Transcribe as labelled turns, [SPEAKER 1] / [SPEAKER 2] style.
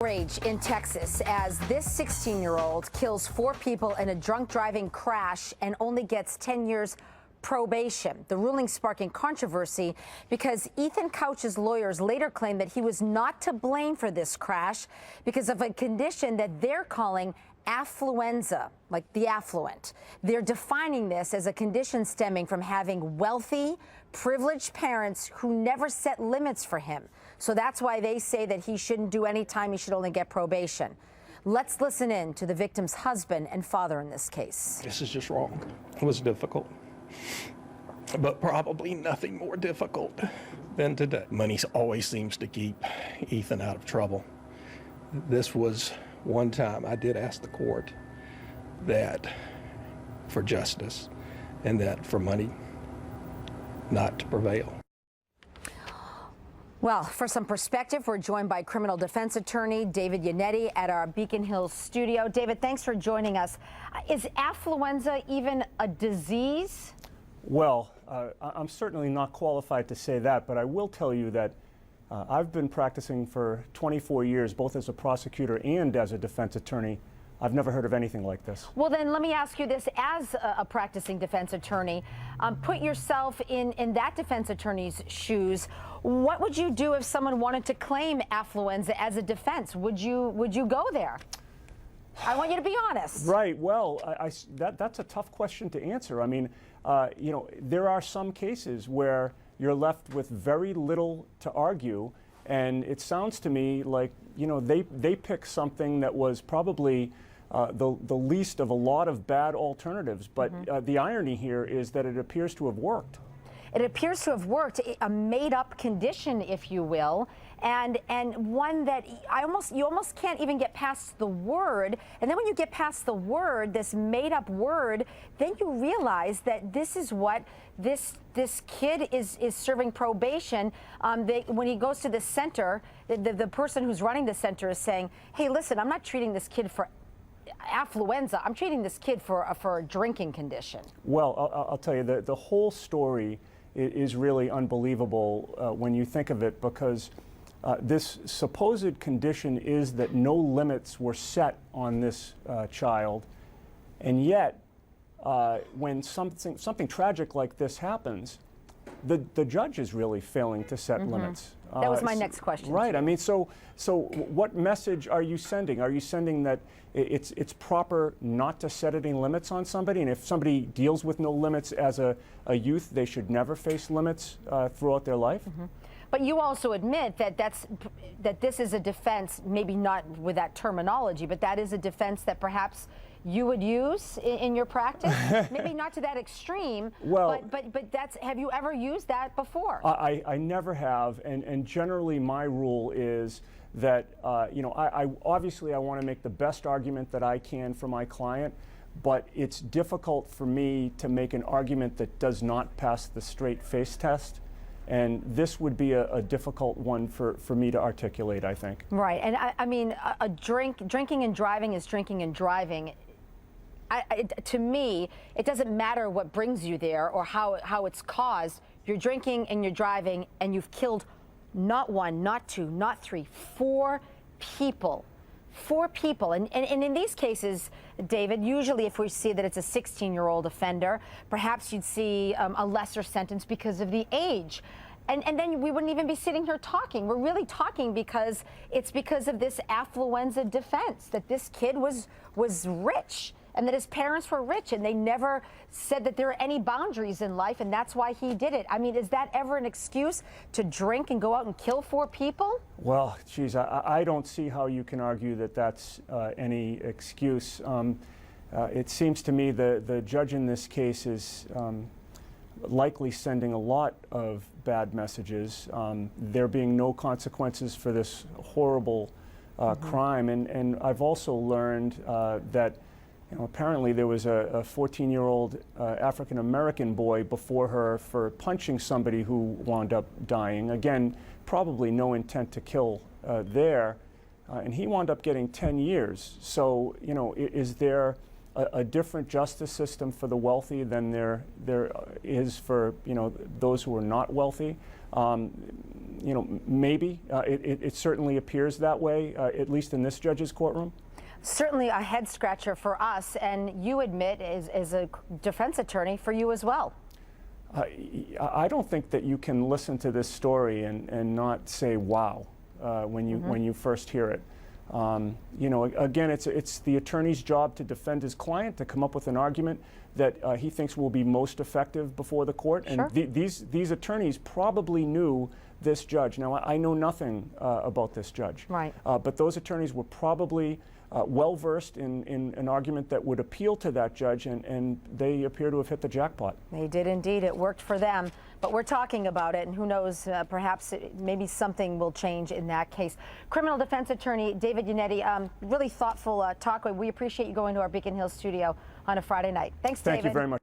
[SPEAKER 1] Rage in Texas as this 16-year-old kills 4 people in a drunk driving crash and only gets 10 years probation. The ruling sparking controversy because Ethan Couch's lawyers later claimed that he was not to blame for this crash because of a condition that they're calling affluenza, like the affluent. They're defining this as a condition stemming from having wealthy, privileged parents who never set limits for him. So that's why they say that he shouldn't do any time, he should only get probation. Let's listen in to the victim's husband and father in this case.
[SPEAKER 2] This is just wrong. It was difficult, but probably nothing more difficult than today. Money always seems to keep Ethan out of trouble. This was one time I did ask the court that for justice and that for money not to prevail.
[SPEAKER 1] Well, for some perspective, we're joined by criminal defense attorney David Yannetti at our Beacon Hills studio. David, thanks for joining us. Is affluenza even a disease?
[SPEAKER 3] Well, I'm certainly not qualified to say that, but I will tell you that I've been practicing for 24 years, both as a prosecutor and as a defense attorney. I've never heard of anything like this.
[SPEAKER 1] Well, then let me ask you this. As a practicing defense attorney, put yourself in that defense attorney's shoes. What would you do if someone wanted to claim affluenza as a defense? Would you go there? I want you to be honest.
[SPEAKER 3] Right. Well, that's a tough question to answer. I mean, you know, there are some cases where you're left with very little to argue, and it sounds to me like, you know, they picked something that was probably the least of a lot of bad alternatives. But the irony here is that it appears to have worked.
[SPEAKER 1] It appears to have worked, a made-up condition, if you will, and one that you almost can't even get past the word. And then when you get past the word, this made-up word, then you realize that this is what this kid is serving probation. When he goes to the center, the person who's running the center is saying, "Hey, listen, I'm not treating this kid for affluenza. I'm treating this kid for a drinking condition."
[SPEAKER 3] Well, I'll tell you, the whole story is really unbelievable when you think of it, because this supposed condition is that no limits were set on this child, and yet when something tragic like this happens, the judge is really failing to set limits.
[SPEAKER 1] That was my next question.
[SPEAKER 3] Right. I mean, so what message are you sending? Are you sending that it's proper not to set any limits on somebody, and if somebody deals with no limits as a youth, they should never face limits throughout their life?
[SPEAKER 1] But you also admit that this is a defense, maybe not with that terminology, but that is a defense that perhaps you would use in your practice? Maybe not to that extreme,
[SPEAKER 3] well,
[SPEAKER 1] but have you ever used that before?
[SPEAKER 3] I never have, and generally my rule is that, you know, I obviously I want to make the best argument that I can for my client, but it's difficult for me to make an argument that does not pass the straight face test. And this would be a difficult one for me to articulate, I think.
[SPEAKER 1] Right, and I mean, drinking and driving is drinking and driving. To me, it doesn't matter what brings you there or how it's caused. You're drinking and you're driving, and you've killed not one, not two, not three, 4 people. 4 people. And in these cases, David, usually if we see that it's a 16-year-old offender, perhaps you'd see a lesser sentence because of the age. And then we wouldn't even be sitting here talking. We're really talking because it's because of this affluenza defense, that this kid was rich and that his parents were rich, and they never said that there are any boundaries in life, and that's why he did it. I mean, is that ever an excuse to drink and go out and kill 4 people?
[SPEAKER 3] Well, geez, I don't see how you can argue that that's any excuse. It seems to me the judge in this case is likely sending a lot of bad messages. There being no consequences for this horrible crime, and I've also learned that, you know, apparently there was a 14-year-old African-American boy before her for punching somebody who wound up dying. Again, probably no intent to kill there, and he wound up getting 10 years. So, you know, is there a different justice system for the wealthy than there is for, you know, those who are not wealthy. You know, maybe it certainly appears that way, at least in this judge's courtroom.
[SPEAKER 1] Certainly a head scratcher for us, and you admit, as a defense attorney, for you as well.
[SPEAKER 3] I don't think that you can listen to this story and not say wow when you first hear it. You know, again, it's the attorney's job to defend his client, to come up with an argument that he thinks will be most effective before the court.
[SPEAKER 1] Sure.
[SPEAKER 3] And these attorneys probably knew this judge. Now, I know nothing about this judge.
[SPEAKER 1] Right.
[SPEAKER 3] But those attorneys were probably well-versed in an argument that would appeal to that judge, and they appear to have hit the jackpot.
[SPEAKER 1] They did indeed. It worked for them. But we're talking about it, and who knows, perhaps maybe something will change in that case. Criminal defense attorney David Yannetti, really thoughtful talk. We appreciate you going to our Beacon Hill studio on a Friday night. Thanks, David.
[SPEAKER 3] Thank you very much.